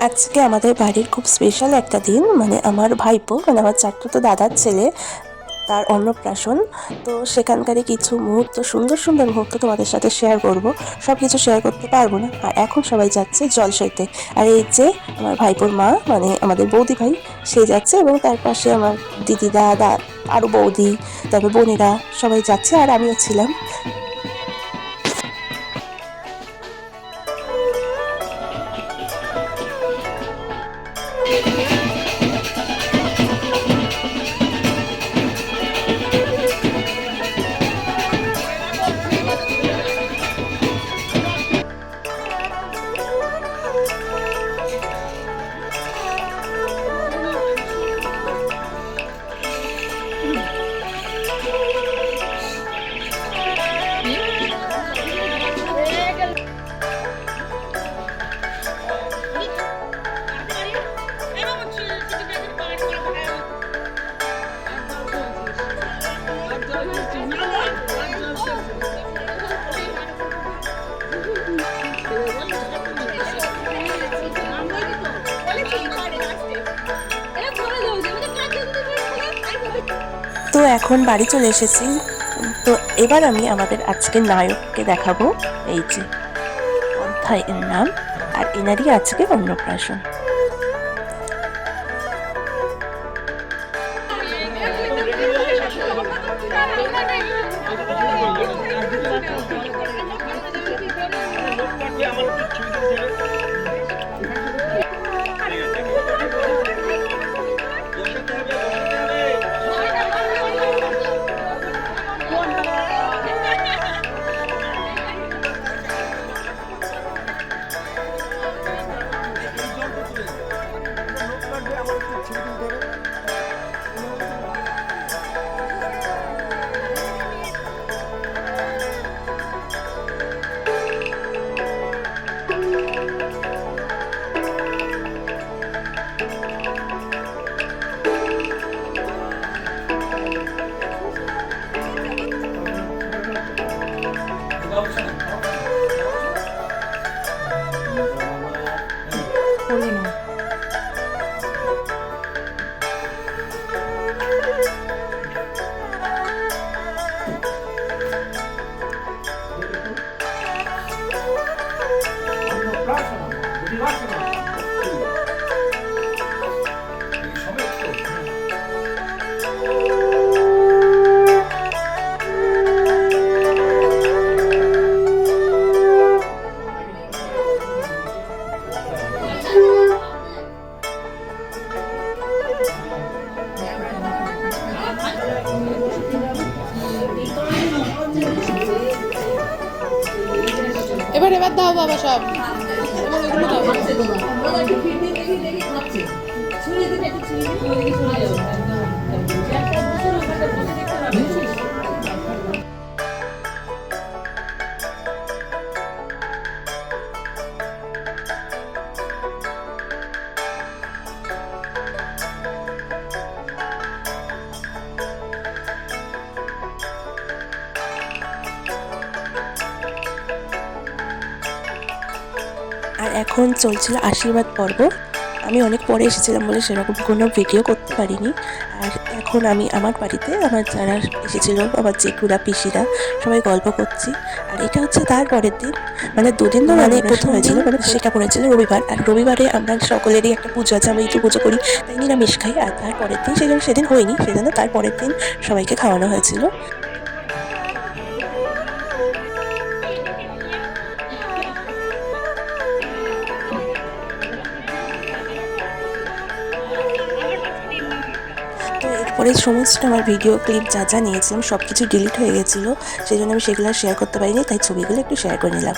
আজকে আমাদের বাড়ির খুব স্পেশাল একটা দিন, মানে আমার ভাইপো, মানে আমার চাচাতো দাদার ছেলে, তার অন্নপ্রাশন। তো সেখানকারই কিছু মুহূর্ত, সুন্দর সুন্দর মুহূর্ত তোমাদের সাথে শেয়ার করব। সব কিছু শেয়ার করতে পারবো না। আর এখন সবাই যাচ্ছে জল সইতে। আর এই যে আমার ভাইপোর মা, মানে আমাদের বৌদি ভাই, সে যাচ্ছে, এবং তার পাশে আমার দিদি, দাদা, আরও বৌদি, তারপর বোনেরা সবাই যাচ্ছে, আর আমিও ছিলাম। তো এখন বাড়ি চলে এসেছি। তো এবার আমি আমাদের আজকের নায়ককে দেখাবো। এই যে অধ্যায় এর নাম, আর এনারই আজকে অন্নপ্রাশন। এবার এবার দাও বাবা সব, এবার ওইগুলো দাও। আর এখন চলছিল আশীর্বাদ পর্ব। আমি অনেক পরে এসেছিলাম বলে সেরকম কোনো ভিডিও করতে পারিনি। আর এখন আমি আমার বাড়িতে আমার যারা এসেছিলো, আমার জেঠুরা, পিসিরা, সবাই গল্প করছি। আর এটা হচ্ছে তার পরের দিন, মানে দুদিন ধরে মানে প্রথম হয়েছিল, মানে সেটা পড়েছিল রবিবার। আর রবিবারে আমরা সকলেরই একটা পুজো আছে, আমরা একটু পুজো করি, তাই নিরামিষ খাই। আর তার পরের দিন, সেদিন হয়নি, সেজন্য তার পরের দিন সবাইকে খাওয়ানো হয়েছিল। তো এরপরে সমস্ত আমার ভিডিও ক্লিপ যা যা নিয়েছিলাম সব কিছু ডিলিট হয়ে গেছিলো, সেই জন্য আমি সেগুলো শেয়ার করতে পারিনি, তাই ছবিগুলো একটু শেয়ার করে নিলাম।